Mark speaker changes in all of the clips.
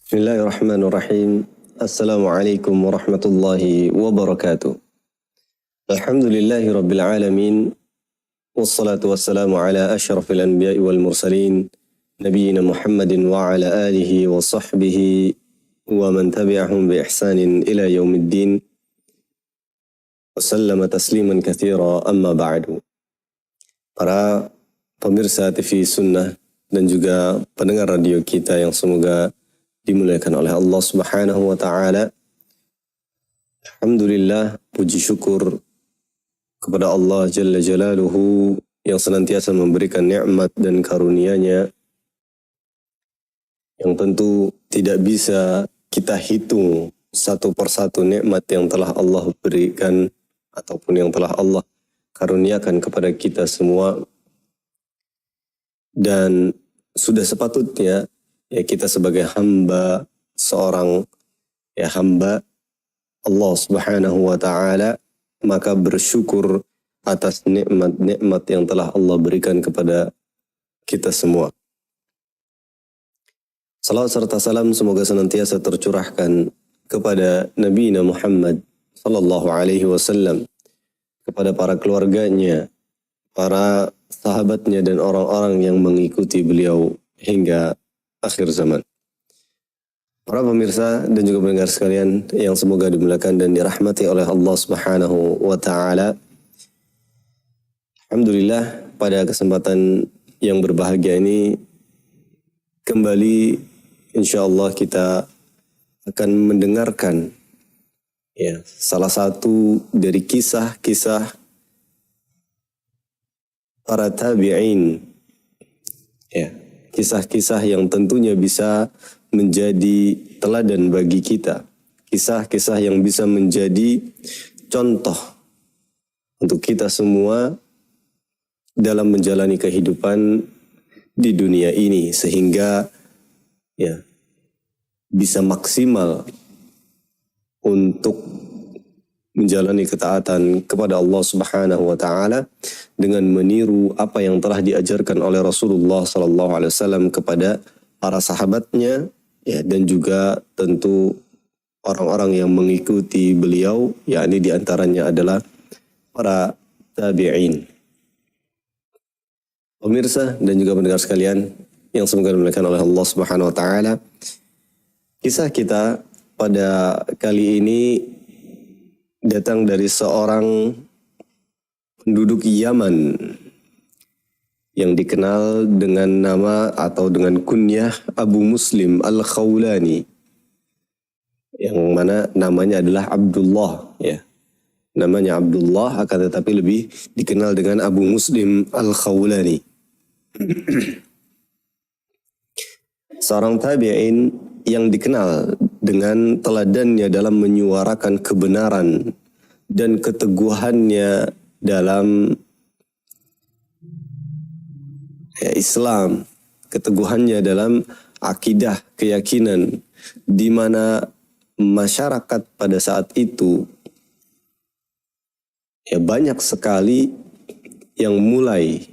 Speaker 1: Bismillahirrahmanirrahim. Assalamualaikum warahmatullahi wabarakatuh. Alhamdulillahi rabbil alamin. Wassalatu wassalamu ala ashrafil anbiya'i wal mursalin. Nabiyyina Muhammadin wa ala alihi wa sahbihi wa man tabi'ahum bi ihsanin ila yaumiddin. Wasallama tasliman katsira amma ba'du. Para pemirsa TV Sunnah dan juga pendengar radio kita yang semoga dimuliakan oleh Allah Subhanahu wa taala. Alhamdulillah, puji syukur kepada Allah Jalla Jalaluhu yang senantiasa memberikan nikmat dan karunia-Nya yang tentu tidak bisa kita hitung satu persatu nikmat yang telah Allah berikan ataupun yang telah Allah karuniakan kepada kita semua. Dan sudah sepatutnya kita sebagai hamba, seorang hamba Allah Subhanahu wa taala, maka bersyukur atas nikmat-nikmat yang telah Allah berikan kepada kita semua. Salawat serta salam semoga senantiasa tercurahkan kepada Nabi Muhammad sallallahu alaihi wasallam, kepada para keluarganya, para sahabatnya dan orang-orang yang mengikuti beliau hingga akhir zaman. Para pemirsa dan juga pendengar sekalian yang semoga dimuliakan dan dirahmati oleh Allah Subhanahu wa taala. Alhamdulillah, pada kesempatan yang berbahagia ini kembali insyaallah kita akan mendengarkan salah satu dari kisah-kisah para tabi'in. Kisah-kisah yang tentunya bisa menjadi teladan bagi kita. Kisah-kisah yang bisa menjadi contoh untuk kita semua dalam menjalani kehidupan di dunia ini. Sehingga bisa maksimal untuk menjalani ketaatan kepada Allah Subhanahu wa taala dengan meniru apa yang telah diajarkan oleh Rasulullah sallallahu alaihi wasallam kepada para sahabatnya, dan juga tentu orang-orang yang mengikuti beliau, yakni di antaranya adalah para tabi'in. Pemirsa dan juga pendengar sekalian yang semoga dimuliakan oleh Allah Subhanahu wa taala, kisah kita pada kali ini datang dari seorang penduduk Yaman yang dikenal dengan nama atau dengan kunyah Abu Muslim Al-Khawlani, yang mana namanya adalah Abdullah. Namanya Abdullah, akan tetapi lebih dikenal dengan Abu Muslim Al-Khawlani. Seorang tabi'in yang dikenal dengan teladannya dalam menyuarakan kebenaran dan keteguhannya dalam Islam, keteguhannya dalam akidah, keyakinan, di mana masyarakat pada saat itu banyak sekali yang mulai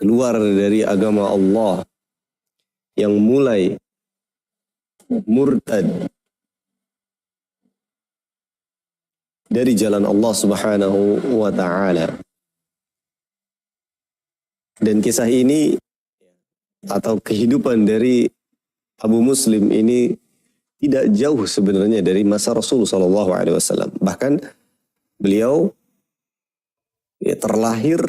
Speaker 1: keluar dari agama Allah, yang mulai murtad dari jalan Allah Subhanahu wa taala. Dan kisah ini atau kehidupan dari Abu Muslim ini tidak jauh sebenarnya dari masa Rasul sallallahu alaihi wasallam. Bahkan beliau terlahir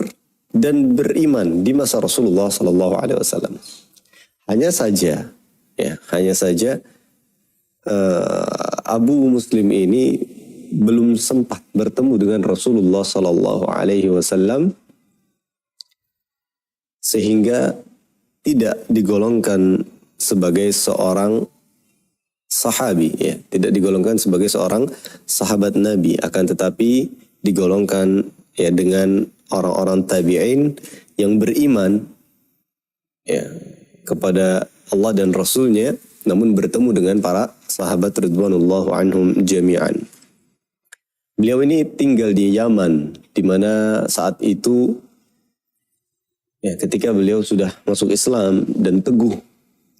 Speaker 1: dan beriman di masa Rasulullah sallallahu alaihi wasallam. Hanya saja Abu Muslim ini belum sempat bertemu dengan Rasulullah sallallahu alaihi wasallam, sehingga tidak digolongkan sebagai seorang sahabi, tidak digolongkan sebagai seorang sahabat Nabi, akan tetapi digolongkan dengan orang-orang tabi'in yang beriman kepada Allah dan Rasulnya, namun bertemu dengan para sahabat ridwanullahu anhum jami'an. Beliau ini tinggal di Yaman, di mana saat itu ketika beliau sudah masuk Islam dan teguh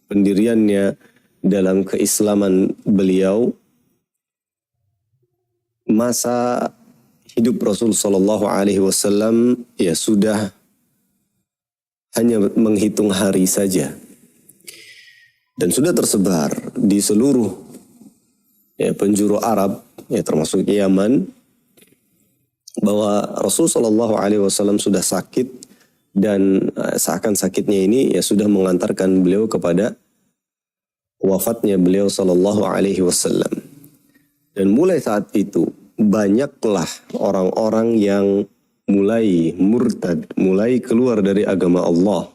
Speaker 1: pendiriannya dalam keislaman beliau, masa hidup Rasul Shallallahu Alaihi Wasallam ya sudah hanya menghitung hari saja, dan sudah tersebar di seluruh penjuru Arab, termasuk Yaman, bahwa Rasul Shallallahu Alaihi Wasallam sudah sakit, dan seakan sakitnya ini sudah mengantarkan beliau kepada wafatnya beliau Shallallahu Alaihi Wasallam. Dan mulai saat itu banyaklah orang-orang yang mulai murtad, mulai keluar dari agama Allah.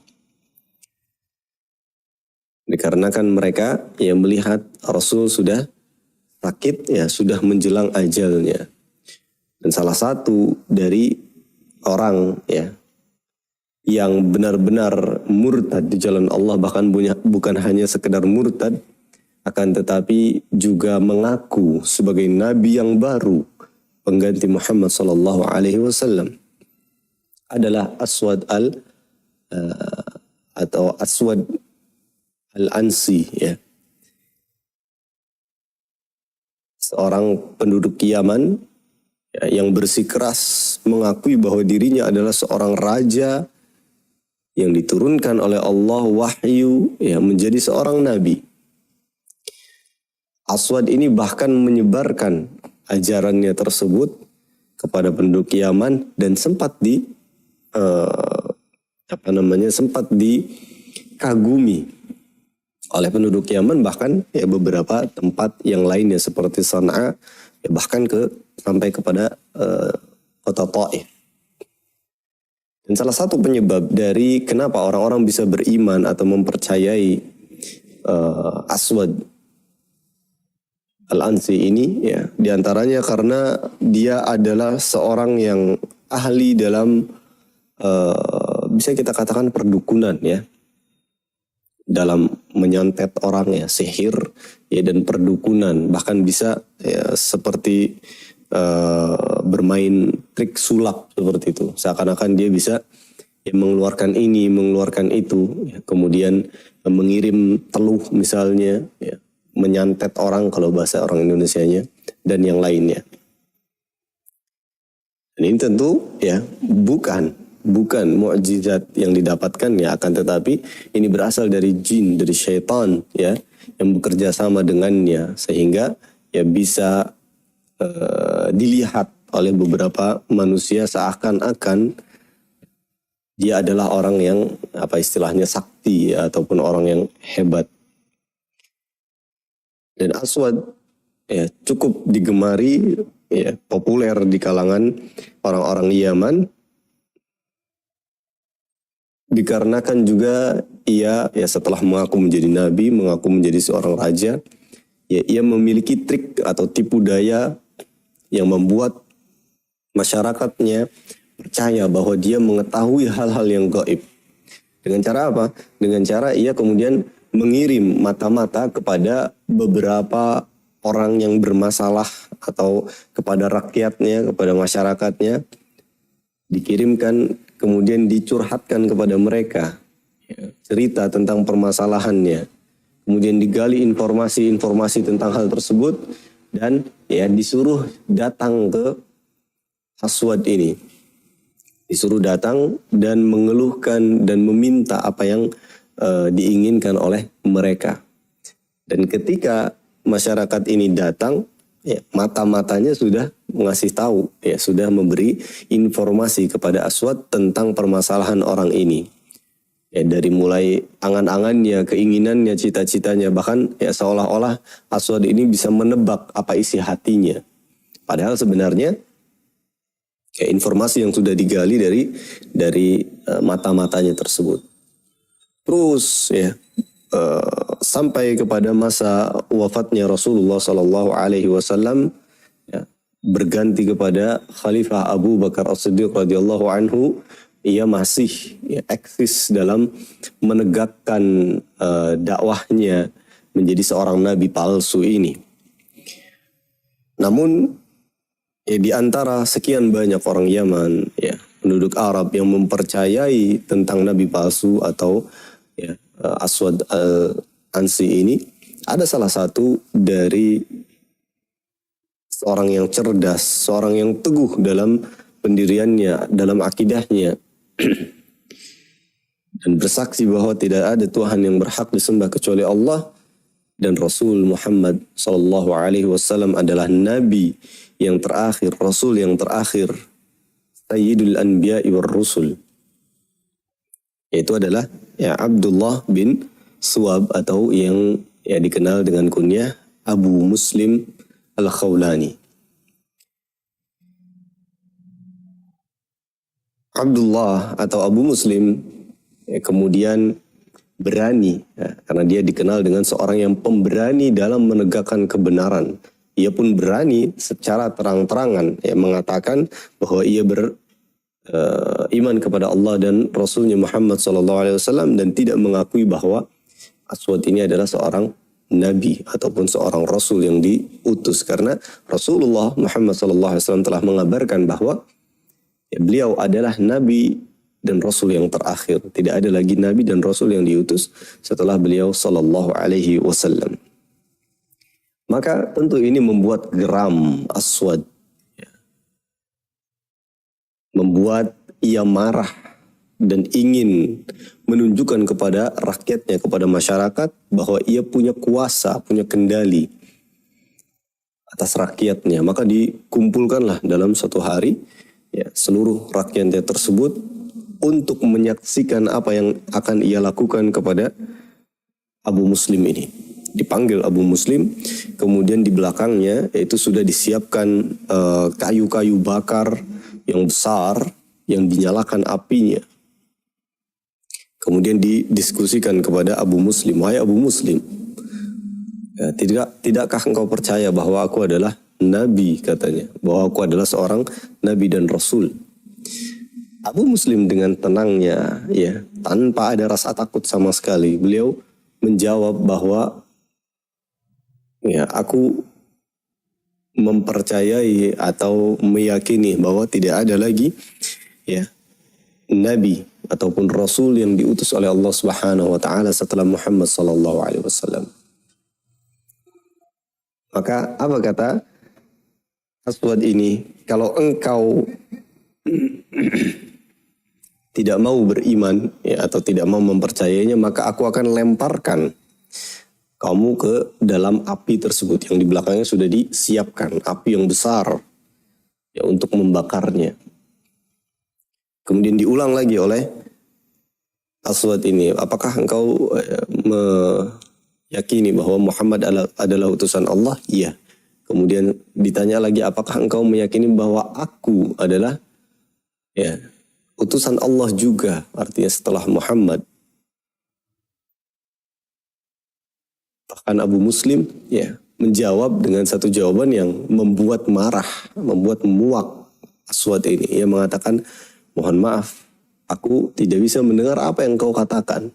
Speaker 1: Dikarenakan mereka yang melihat Rasul sudah sakit, sudah menjelang ajalnya. Dan salah satu dari orang yang benar-benar murtad di jalan Allah, bahkan bukan hanya sekedar murtad, akan tetapi juga mengaku sebagai nabi yang baru, pengganti Muhammad sallallahu alaihi wasallam, adalah Aswad al-Ansi, seorang penduduk Yaman yang bersikeras mengakui bahwa dirinya adalah seorang raja yang diturunkan oleh Allah wahyu menjadi seorang nabi. Aswad ini bahkan menyebarkan ajarannya tersebut kepada penduduk Yaman, dan sempat dikagumi oleh penduduk Yaman, bahkan beberapa tempat yang lainnya seperti Sana'a, bahkan sampai kepada kota Taif. Dan salah satu penyebab dari kenapa orang-orang bisa beriman atau mempercayai Aswad Al-Ansi ini, diantaranya karena dia adalah seorang yang ahli dalam bisa kita katakan perdukunan, dalam menyantet orang, sihir dan perdukunan, bahkan bisa seperti bermain trik sulap seperti itu, seakan-akan dia bisa mengeluarkan ini, mengeluarkan itu, kemudian mengirim teluh misalnya, menyantet orang kalau bahasa orang Indonesianya, dan yang lainnya. Dan ini tentu bukan mukjizat yang didapatkan, akan tetapi ini berasal dari jin, dari syaitan, yang bekerja sama dengannya, sehingga bisa dilihat oleh beberapa manusia seakan-akan dia adalah orang yang istilahnya sakti, ataupun orang yang hebat. Dan Aswad cukup digemari, populer di kalangan orang-orang Yaman, dikarenakan juga ia setelah mengaku menjadi nabi, mengaku menjadi seorang raja, ia memiliki trik atau tipu daya yang membuat masyarakatnya percaya bahwa dia mengetahui hal-hal yang gaib. Dengan cara apa? Dengan cara ia kemudian mengirim mata-mata kepada beberapa orang yang bermasalah, atau kepada rakyatnya, kepada masyarakatnya, dikirimkan, kemudian dicurhatkan kepada mereka cerita tentang permasalahannya, kemudian digali informasi-informasi tentang hal tersebut, dan disuruh datang ke Aswad ini, disuruh datang dan mengeluhkan dan meminta apa yang diinginkan oleh mereka. Dan ketika masyarakat ini datang, mata-matanya sudah mengasih tahu, sudah memberi informasi kepada Aswad tentang permasalahan orang ini. Dari mulai angan-angannya, keinginannya, cita-citanya, bahkan seolah-olah Aswad ini bisa menebak apa isi hatinya. Padahal sebenarnya informasi yang sudah digali dari mata-matanya tersebut. Terus sampai kepada masa wafatnya Rasulullah Sallallahu Alaihi Wasallam, berganti kepada Khalifah Abu Bakar As-Siddiq radhiyallahu anhu. Ia masih eksis dalam menegakkan dakwahnya menjadi seorang nabi palsu ini. Namun di antara sekian banyak orang Yaman, penduduk Arab yang mempercayai tentang nabi palsu atau Aswad al-Ansi ini, ada salah satu dari seorang yang cerdas, seorang yang teguh dalam pendiriannya, dalam akidahnya, dan bersaksi bahwa tidak ada Tuhan yang berhak disembah kecuali Allah, dan Rasul Muhammad Sallallahu Alaihi Wasallam adalah Nabi yang terakhir, Rasul yang terakhir, Sayyidul Anbiya wal Rusul. Yaitu adalah ya Abdullah bin Suwab, atau yang ya dikenal dengan kunyah Abu Muslim Al-Khawlani. Abdullah atau Abu Muslim ya, kemudian berani ya, karena dia dikenal dengan seorang yang pemberani dalam menegakkan kebenaran. Ia pun berani secara terang-terangan ya, mengatakan bahwa ia beriman kepada Allah dan Rasulnya Muhammad SAW, dan tidak mengakui bahwa Aswad ini adalah seorang nabi ataupun seorang rasul yang diutus, karena Rasulullah Muhammad SAW telah mengabarkan bahwa ya, beliau adalah nabi dan rasul yang terakhir. Tidak ada lagi nabi dan rasul yang diutus setelah beliau sallallahu alaihi wasallam. Maka tentu ini membuat geram Aswad, ya. Membuat ia marah dan ingin menunjukkan kepada rakyatnya, kepada masyarakat, bahwa ia punya kuasa, punya kendali atas rakyatnya. Maka dikumpulkanlah dalam suatu hari ya, seluruh rakyatnya tersebut untuk menyaksikan apa yang akan ia lakukan kepada Abu Muslim ini. Dipanggil Abu Muslim, kemudian di belakangnya itu sudah disiapkan kayu-kayu bakar yang besar yang dinyalakan apinya. Kemudian didiskusikan kepada Abu Muslim, wahai Abu Muslim, ya, tidakkah engkau percaya bahwa aku adalah nabi, katanya, bahwa aku adalah seorang nabi dan rasul. Abu Muslim dengan tenangnya, ya, tanpa ada rasa takut sama sekali, beliau menjawab bahwa ya, aku mempercayai atau meyakini bahwa tidak ada lagi ya nabi ataupun rasul yang diutus oleh Allah Subhanahu wa taala setelah Muhammad sallallahu alaihi wasallam. Maka apa kata Aswad ini? Kalau engkau tidak mau beriman ya, atau tidak mau mempercayainya, maka aku akan lemparkan kamu ke dalam api tersebut yang di belakangnya sudah disiapkan api yang besar ya untuk membakarnya. Kemudian diulang lagi oleh Aswad ini, apakah engkau meyakini bahwa Muhammad adalah utusan Allah? Iya. Kemudian ditanya lagi, apakah engkau meyakini bahwa aku adalah ya utusan Allah juga, artinya setelah Muhammad? Bahkan Abu Muslim ya menjawab dengan satu jawaban yang membuat marah, membuat muak Aswad ini. Ia mengatakan, mohon maaf, aku tidak bisa mendengar apa yang kau katakan.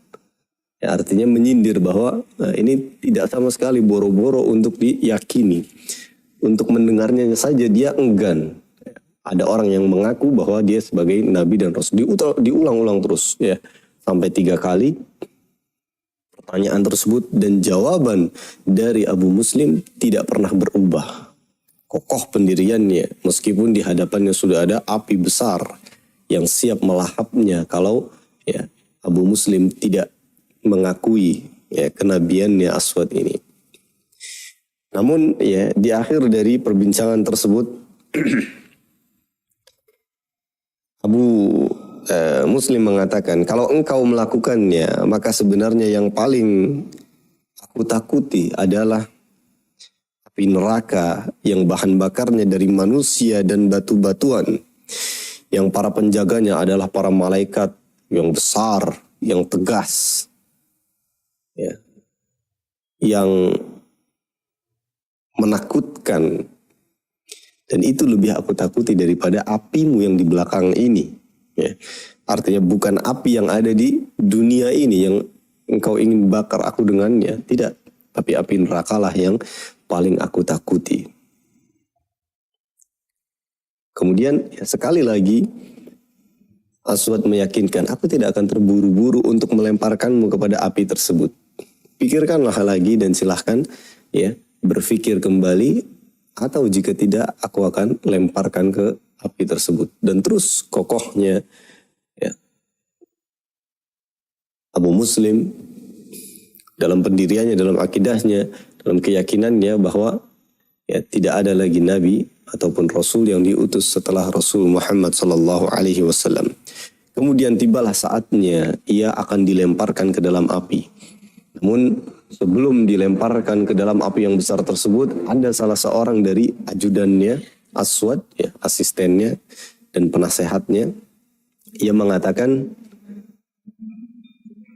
Speaker 1: Ya, artinya menyindir bahwa ini tidak sama sekali boro-boro untuk diyakini. Untuk mendengarnya saja dia enggan. Ada orang yang mengaku bahwa dia sebagai nabi dan rasul. Diulang-ulang terus ya, sampai 3 kali pertanyaan tersebut, dan jawaban dari Abu Muslim tidak pernah berubah. Kokoh pendiriannya meskipun di hadapannya sudah ada api besar yang siap melahapnya kalau ya Abu Muslim tidak mengakui ya kenabiannya Aswad ini. Namun ya di akhir dari perbincangan tersebut Abu Muslim mengatakan, kalau engkau melakukannya, maka sebenarnya yang paling aku takuti adalah api neraka yang bahan bakarnya dari manusia dan batu-batuan, yang para penjaganya adalah para malaikat yang besar, yang tegas, ya, yang menakutkan. Dan itu lebih aku takuti daripada apimu yang di belakang ini. Ya. Artinya bukan api yang ada di dunia ini yang engkau ingin bakar aku dengannya. Tidak. Tapi api neraka lah yang paling aku takuti. Kemudian ya, sekali lagi Aswad meyakinkan, aku tidak akan terburu-buru untuk melemparkanmu kepada api tersebut. pikirkanlah lagi dan silahkan ya berpikir kembali, atau jika tidak aku akan lemparkan ke api tersebut. Dan terus kokohnya ya Abu Muslim dalam pendiriannya, dalam akidahnya, dalam keyakinannya bahwa ya tidak ada lagi nabi ataupun rasul yang diutus setelah Rasul Muhammad sallallahu alaihi wasallam. Kemudian tibalah saatnya ia akan dilemparkan ke dalam api. Namun sebelum dilemparkan ke dalam api yang besar tersebut, ada salah seorang dari ajudannya, Aswad, ya, asistennya dan penasehatnya, ia mengatakan,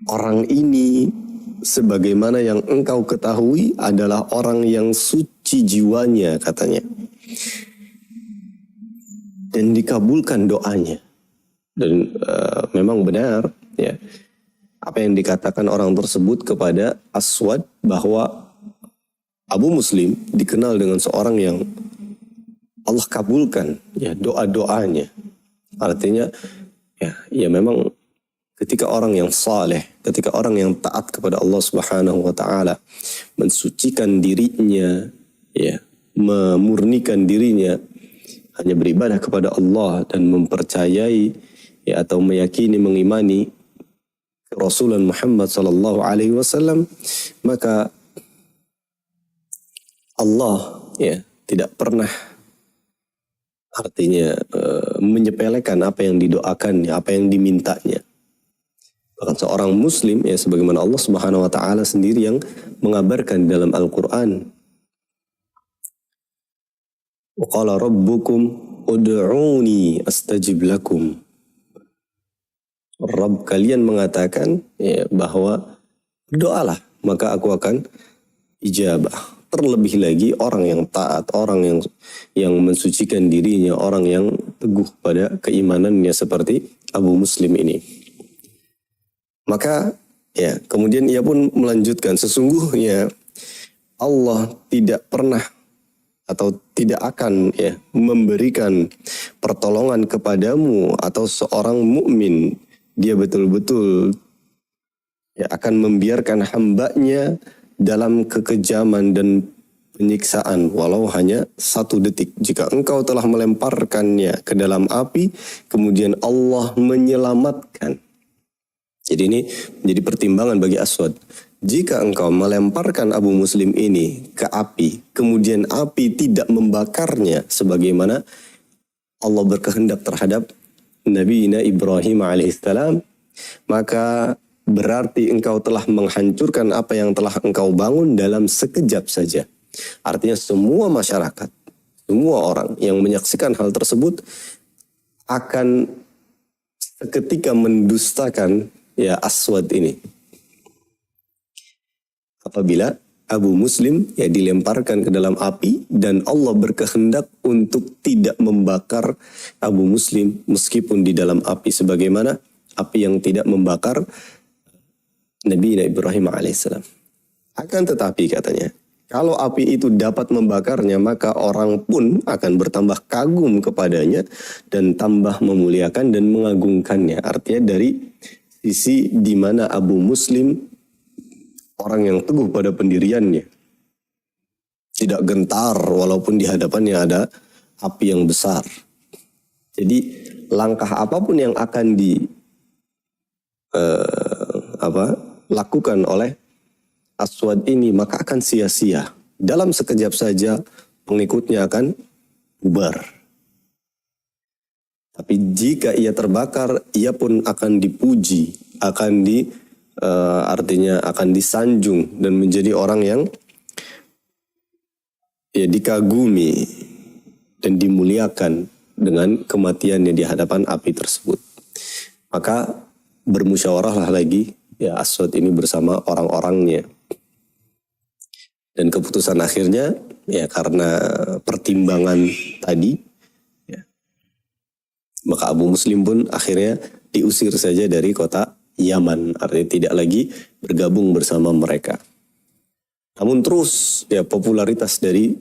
Speaker 1: orang ini sebagaimana yang engkau ketahui adalah orang yang suci jiwanya, katanya, dan dikabulkan doanya. Dan memang benar ya apa yang dikatakan orang tersebut kepada Aswad, bahwa Abu Muslim dikenal dengan seorang yang Allah kabulkan ya doa-doanya. Artinya ya memang ketika orang yang saleh, ketika orang yang taat kepada Allah Subhanahu wa taala mensucikan dirinya ya, memurnikan dirinya hanya beribadah kepada Allah dan mempercayai ya atau meyakini, mengimani Rasulullah Muhammad sallallahu alaihi wasallam, maka Allah ya tidak pernah artinya menyepelekan apa yang didoakannya, apa yang dimintanya. Bahkan seorang muslim ya sebagaimana Allah Subhanahu wa taala sendiri yang mengabarkan dalam Al-Qur'an, wa qala rabbukum ud'uni astajib lakum. Rabb kalian mengatakan ya, bahwa berdoalah maka aku akan ijabah. Terlebih lagi orang yang taat, orang yang mensucikan dirinya, orang yang teguh pada keimanannya seperti Abu Muslim ini. Maka ya kemudian ia pun melanjutkan, sesungguhnya Allah tidak pernah atau tidak akan ya memberikan pertolongan kepadamu atau seorang mukmin, dia betul-betul ya akan membiarkan hambanya dalam kekejaman dan penyiksaan walau hanya 1 detik. Jika engkau telah melemparkannya ke dalam api, kemudian Allah menyelamatkan. Jadi ini menjadi pertimbangan bagi Aswad. Jika engkau melemparkan Abu Muslim ini ke api, kemudian api tidak membakarnya sebagaimana Allah berkehendak terhadap Nabi Ibrahim alaihissalam, maka berarti engkau telah menghancurkan apa yang telah engkau bangun dalam sekejap saja. Artinya semua masyarakat, semua orang yang menyaksikan hal tersebut akan seketika mendustakan ya Aswad ini. Apabila Abu Muslim ya dilemparkan ke dalam api dan Allah berkehendak untuk tidak membakar Abu Muslim meskipun di dalam api, sebagaimana api yang tidak membakar Nabi Ibrahim alaihissalam. Akan tetapi katanya, kalau api itu dapat membakarnya, maka orang pun akan bertambah kagum kepadanya dan tambah memuliakan dan mengagungkannya. Artinya dari sisi di mana Abu Muslim orang yang teguh pada pendiriannya, tidak gentar walaupun di hadapannya ada api yang besar. Jadi langkah apapun yang akan lakukan oleh Aswad ini maka akan sia-sia. Dalam sekejap saja pengikutnya akan bubar. Tapi jika ia terbakar, ia pun akan dipuji, artinya akan disanjung dan menjadi orang yang ya dikagumi dan dimuliakan dengan kematiannya di hadapan api tersebut. Maka bermusyawarahlah lagi ya Aswad ini bersama orang-orangnya. Dan keputusan akhirnya ya karena pertimbangan tadi ya, maka Abu Muslim pun akhirnya diusir saja dari kota Yaman, artinya tidak lagi bergabung bersama mereka. Namun terus ya popularitas dari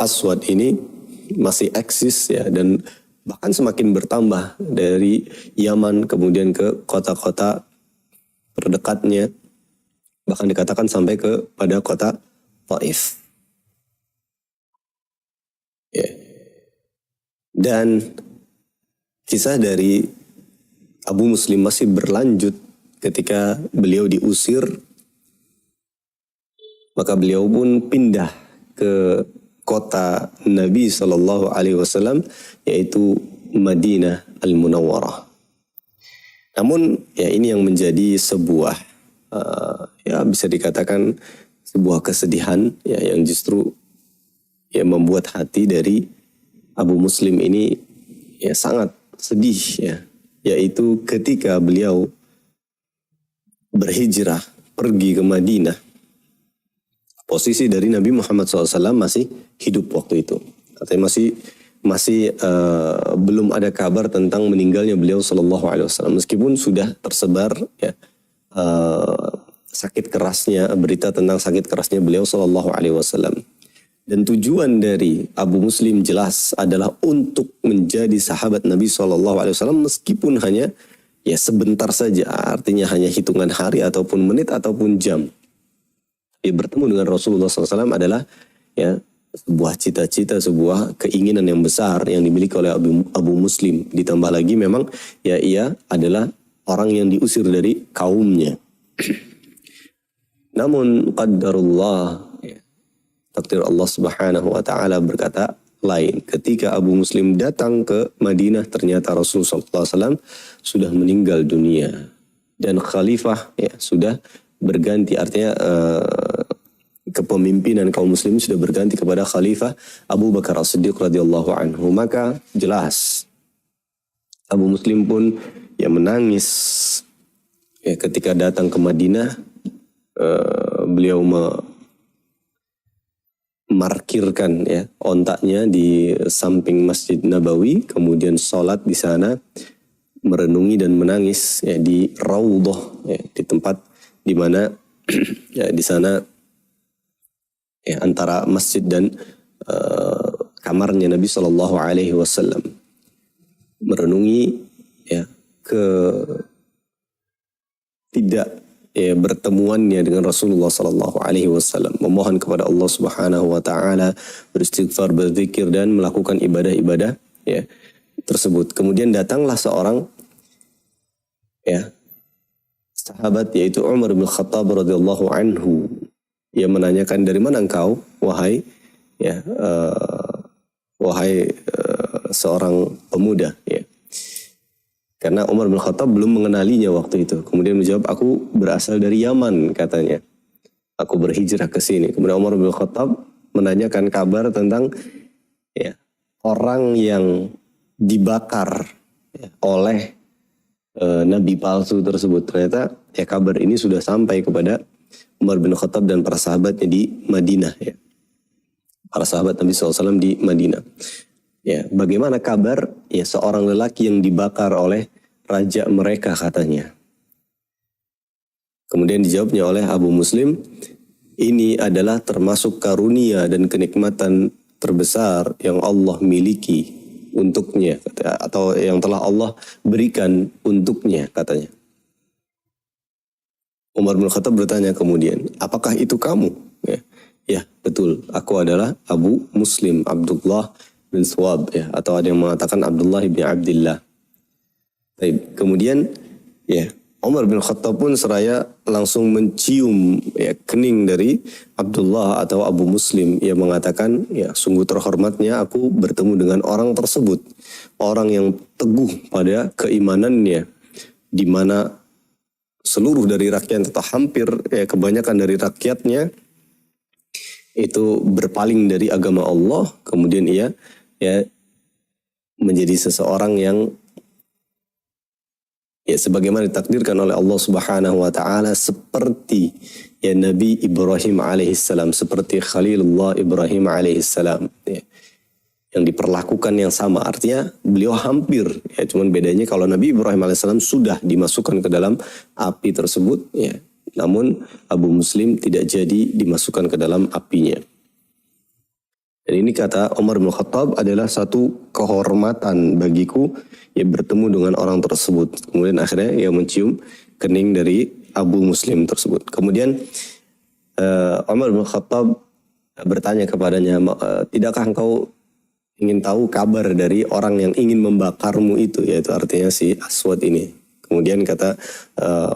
Speaker 1: Aswad ini masih eksis ya, dan bahkan semakin bertambah dari Yaman kemudian ke kota-kota terdekatnya. Bahkan dikatakan sampai kepada kota Taif. Ya. Dan kisah dari Abu Muslim masih berlanjut ketika beliau diusir, maka beliau pun pindah ke kota Nabi Shallallahu Alaihi Wasallam, yaitu Madinah Al-Munawwarah. Namun ya ini yang menjadi sebuah ya bisa dikatakan sebuah kesedihan ya, yang justru ya membuat hati dari Abu Muslim ini ya sangat sedih ya, yaitu ketika beliau berhijrah pergi ke Madinah, posisi dari Nabi Muhammad SAW masih hidup waktu itu, artinya masih belum ada kabar tentang meninggalnya beliau Sallallahu Alaihi Wasallam, meskipun sudah tersebar ya sakit kerasnya, berita tentang sakit kerasnya beliau Sallallahu Alaihi Wasallam. Dan tujuan dari Abu Muslim jelas adalah untuk menjadi sahabat Nabi SAW meskipun hanya ya sebentar saja, artinya hanya hitungan hari ataupun menit ataupun jam. Ya, bertemu dengan Rasulullah SAW adalah ya sebuah cita-cita, sebuah keinginan yang besar yang dimiliki oleh Abu Muslim. Ditambah lagi memang ya ia adalah orang yang diusir dari kaumnya. Namun qadarullah, takdir Allah Subhanahu wa taala berkata lain. Ketika Abu Muslim datang ke Madinah, ternyata Rasulullah SAW sudah meninggal dunia dan khalifah ya sudah berganti, artinya kepemimpinan kaum muslimin sudah berganti kepada khalifah Abu Bakar As-Siddiq radhiyallahu anhu. Maka jelas Abu Muslim pun ya menangis ya ketika datang ke Madinah. Beliau memarkirkan ya ontaknya di samping Masjid Nabawi, kemudian sholat di sana, merenungi dan menangis ya di Raudhah ya, di tempat di mana ya di sana ya antara masjid dan kamarnya Nabi Shallallahu Alaihi Wasallam, merenungi ya tidak ya bertemuannya dengan Rasulullah Sallallahu Alaihi Wasallam, memohon kepada Allah Subhanahu Wa Taala, beristighfar, berzikir dan melakukan ibadah-ibadah ya tersebut. Kemudian datanglah seorang ya sahabat, yaitu Umar bin Khattab radhiyallahu anhu, yang menanyakan, dari mana engkau wahai ya seorang pemuda ya. Karena Umar bin Khattab belum mengenalinya waktu itu. Kemudian menjawab, aku berasal dari Yaman katanya. Aku berhijrah ke sini. Kemudian Umar bin Khattab menanyakan kabar tentang ya, orang yang dibakar ya, oleh Nabi palsu tersebut. Ternyata ya kabar ini sudah sampai kepada Umar bin Khattab dan para sahabatnya di Madinah. Ya. Para sahabat Nabi SAW di Madinah. Ya, bagaimana kabar ya seorang lelaki yang dibakar oleh raja mereka katanya. Kemudian dijawabnya oleh Abu Muslim, ini adalah termasuk karunia dan kenikmatan terbesar yang Allah miliki untuknya, atau yang telah Allah berikan untuknya katanya. Umar bin Khattab bertanya kemudian, apakah itu kamu? Ya, betul, aku adalah Abu Muslim Abdullah bin Swab ya, atau ada yang mengatakan Abdullah bin Abdillah. Kemudian ya Umar bin Khattab pun seraya langsung mencium ya kening dari Abdullah atau Abu Muslim, yang mengatakan ya sungguh terhormatnya aku bertemu dengan orang tersebut, orang yang teguh pada keimanannya, di mana seluruh dari rakyat atau hampir ya kebanyakan dari rakyatnya itu berpaling dari agama Allah. Kemudian ia ya menjadi seseorang yang ya sebagaimana ditakdirkan oleh Allah Subhanahu wa taala, seperti ya Nabi Ibrahim alaihissalam, seperti Khalilullah Ibrahim alaihissalam ya, yang diperlakukan yang sama. Artinya beliau hampir ya, cuman bedanya kalau Nabi Ibrahim alaihissalam sudah dimasukkan ke dalam api tersebut ya, namun Abu Muslim tidak jadi dimasukkan ke dalam apinya. Dan ini kata Umar bin Khattab adalah satu kehormatan bagiku ya bertemu dengan orang tersebut. Kemudian akhirnya ia mencium kening dari Abu Muslim tersebut. Kemudian Umar bin Khattab bertanya kepadanya, tidakkah engkau ingin tahu kabar dari orang yang ingin membakarmu itu, yaitu artinya si Aswad ini. Kemudian kata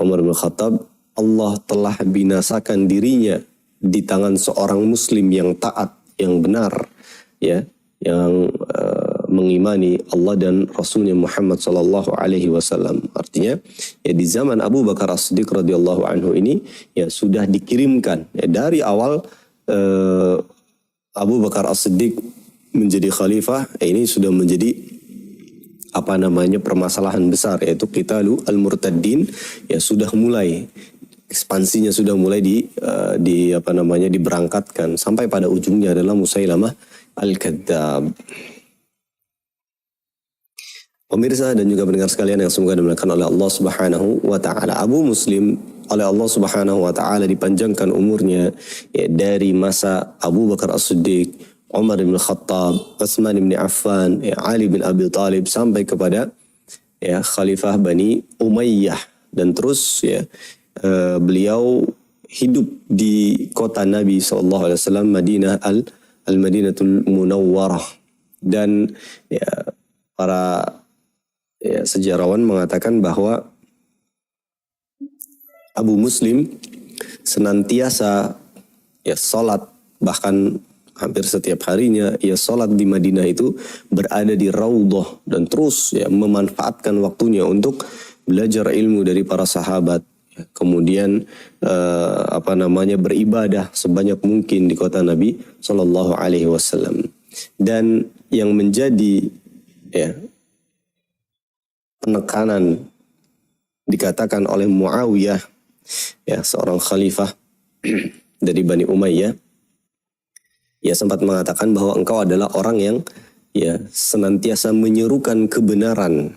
Speaker 1: Umar bin Khattab, Allah telah binasakan dirinya di tangan seorang muslim yang taat, yang benar, ya, yang mengimani Allah dan Rasulnya Muhammad sallallahu alaihi wasallam. Artinya ya di zaman Abu Bakar As-Siddiq radhiyallahu anhu ini ya sudah dikirimkan ya, dari awal Abu Bakar As-Siddiq menjadi khalifah, ini sudah menjadi permasalahan besar, yaitu qitalu al-murtaddin, ya sudah mulai ekspansinya, sudah mulai diberangkatkan sampai pada ujungnya adalah Musailamah al-Kadzdzab. Pemirsa dan juga pendengar sekalian yang semoga dimuliakan oleh Allah Subhanahu wa taala, Abu Muslim oleh Allah Subhanahu wa taala dipanjangkan umurnya ya, dari masa Abu Bakar As-Siddiq, Umar bin Khattab, Utsman bin Affan, ya, Ali bin Abi Thalib sampai kepada ya Khalifah Bani Umayyah, dan terus ya beliau hidup di kota Nabi SAW, Madinah al-Madinatul Munawwarah, dan ya para ya, sejarawan mengatakan bahwa Abu Muslim senantiasa ya salat, bahkan hampir setiap harinya ia salat di Madinah itu berada di Raudhah, dan terus ya memanfaatkan waktunya untuk belajar ilmu dari para sahabat. Kemudian beribadah sebanyak mungkin di kota Nabi Shallallahu Alaihi Wasallam. Dan yang menjadi ya penekanan dikatakan oleh Muawiyah, ya seorang khalifah dari Bani Umayyah, ya sempat mengatakan bahwa engkau adalah orang yang ya senantiasa menyerukan kebenaran.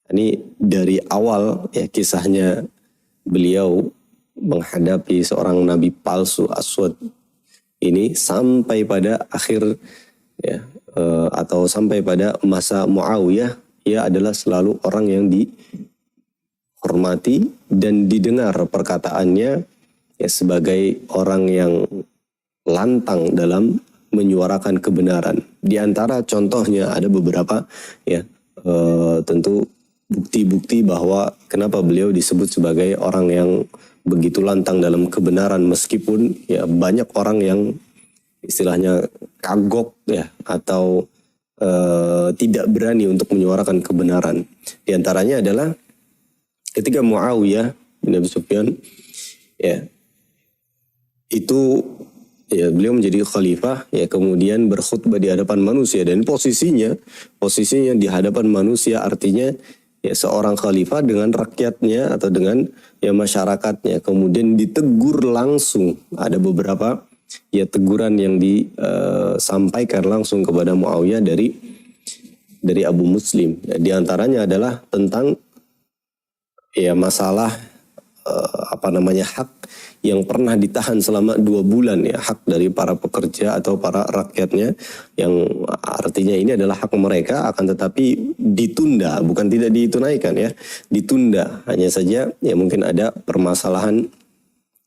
Speaker 1: Ini dari awal ya kisahnya beliau menghadapi seorang nabi palsu Aswad ini sampai pada akhir ya atau sampai pada masa Muawiyah, ia adalah selalu orang yang dihormati dan didengar perkataannya ya sebagai orang yang lantang dalam menyuarakan kebenaran. Di antara contohnya ada beberapa ya tentu bukti-bukti bahwa kenapa beliau disebut sebagai orang yang begitu lantang dalam kebenaran, meskipun ya banyak orang yang istilahnya kagok ya atau tidak berani untuk menyuarakan kebenaran. Di antaranya adalah ketika Muawiyah bin Abi Sufyan ya itu ya beliau menjadi khalifah ya, kemudian berkhutbah di hadapan manusia, dan posisinya di hadapan manusia artinya ya seorang khalifah dengan rakyatnya atau dengan ya masyarakatnya, kemudian ditegur langsung. Ada beberapa ya teguran yang disampaikan langsung kepada Muawiyah dari Abu Muslim. Ya, di antaranya adalah tentang ya masalah hak yang pernah ditahan selama 2 bulan ya, hak dari para pekerja atau para rakyatnya, yang artinya ini adalah hak mereka, akan tetapi ditunda, bukan tidak ditunaikan ya, ditunda. Hanya saja ya mungkin ada permasalahan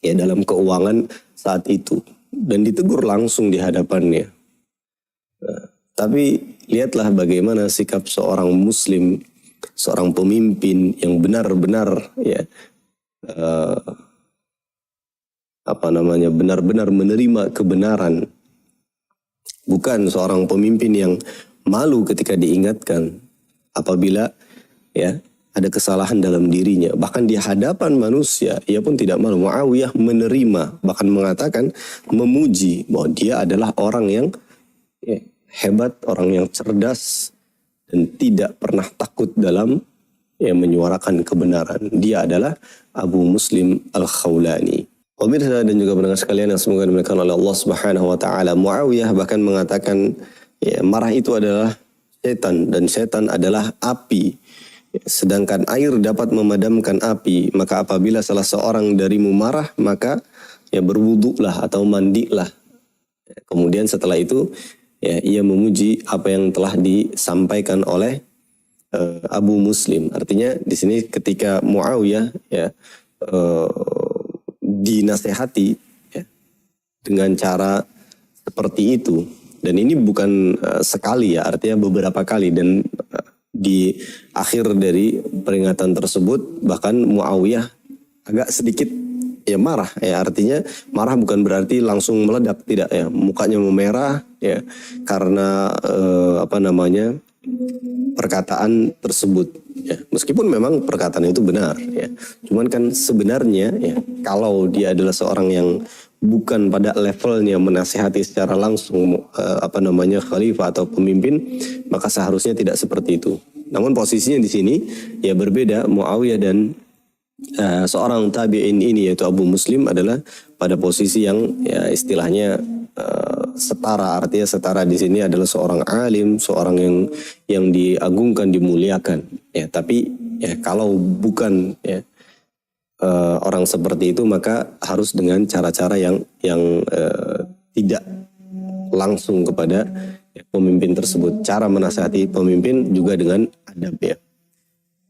Speaker 1: ya dalam keuangan saat itu, dan ditegur langsung di hadapannya. Tapi lihatlah bagaimana sikap seorang muslim, seorang pemimpin yang benar-benar ya benar-benar menerima kebenaran, bukan seorang pemimpin yang malu ketika diingatkan apabila ya ada kesalahan dalam dirinya, bahkan di hadapan manusia ia pun tidak malu. Muawiyah menerima, bahkan mengatakan, memuji bahwa dia adalah orang yang ya, hebat, orang yang cerdas dan tidak pernah takut dalam ya menyuarakan kebenaran. Dia adalah Abu Muslim Al-Khawlani. Pemirsa dan juga pendengar sekalian yang semoga dimuliakan oleh Allah Subhanahu wa taala, Muawiyah bahkan mengatakan ya, marah itu adalah setan dan setan adalah api. Sedangkan air dapat memadamkan api, maka apabila salah seorang darimu marah, maka ya berwuduklah atau mandilah. Kemudian setelah itu ya ia memuji apa yang telah disampaikan oleh Abu Muslim. Artinya di sini ketika Muawiyah ya dinasehati ya, dengan cara seperti itu. Dan ini bukan sekali ya, artinya beberapa kali. Dan di akhir dari peringatan tersebut bahkan Muawiyah agak sedikit ya marah ya, artinya marah bukan berarti langsung meledak, tidak ya, mukanya memerah ya karena perkataan tersebut ya, meskipun memang perkataan itu benar ya, cuman kan sebenarnya ya kalau dia adalah seorang yang bukan pada levelnya menasihati secara langsung khalifah atau pemimpin, maka seharusnya tidak seperti itu. Namun posisinya di sini ya berbeda. Muawiyah dan seorang tabi'in ini yaitu Abu Muslim adalah pada posisi yang ya istilahnya setara. Artinya setara di sini adalah seorang alim, seorang yang diagungkan, dimuliakan ya. Tapi ya kalau bukan ya orang seperti itu, maka harus dengan cara-cara yang tidak langsung kepada pemimpin tersebut. Cara menasihati pemimpin juga dengan adab ya.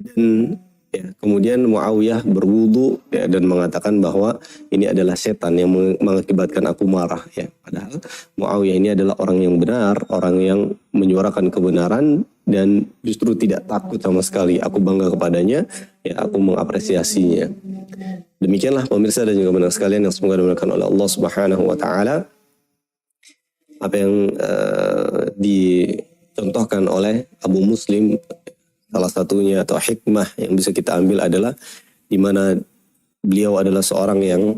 Speaker 1: Dan ya, kemudian Muawiyah berwudu ya, dan mengatakan bahwa ini adalah setan yang mengakibatkan aku marah ya. Padahal Muawiyah ini adalah orang yang benar, orang yang menyuarakan kebenaran dan justru tidak takut sama sekali. Aku bangga kepadanya ya, aku mengapresiasinya. Demikianlah pemirsa dan juga pendengar sekalian yang semoga dimuliakan oleh Allah Subhanahu wa taala. Apa yang dicontohkan oleh Abu Muslim, salah satunya atau hikmah yang bisa kita ambil adalah di mana beliau adalah seorang yang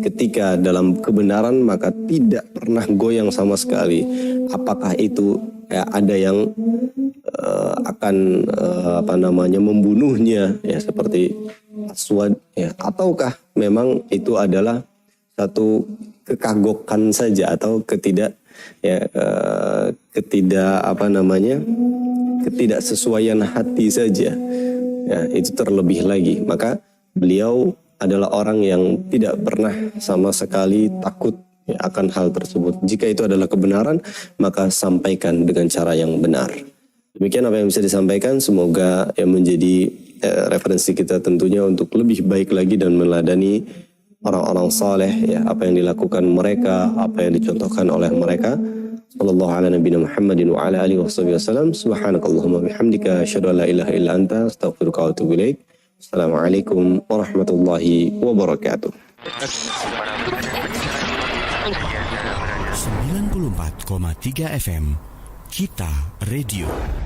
Speaker 1: ketika dalam kebenaran maka tidak pernah goyang sama sekali. Apakah itu ya, ada yang akan membunuhnya ya seperti Aswad ya, ataukah memang itu adalah satu kekagokan saja atau ketidaksesuaian hati saja ya, itu terlebih lagi. Maka beliau adalah orang yang tidak pernah sama sekali takut ya, akan hal tersebut. Jika itu adalah kebenaran, maka sampaikan dengan cara yang benar. Demikian apa yang bisa disampaikan, semoga yang menjadi referensi kita tentunya untuk lebih baik lagi dan meneladani orang-orang saleh ya, apa yang dilakukan mereka, apa yang dicontohkan oleh mereka. Sallallahu ala nabiyina Muhammadin wa ala alihi wasallam. Subhanakallahumma bihamdika asyhadu an la ilaha illa anta astaghfiruka wa atubu ilaik. Assalamualaikum warahmatullahi wabarakatuh.
Speaker 2: 94,3 FM Kita Radio.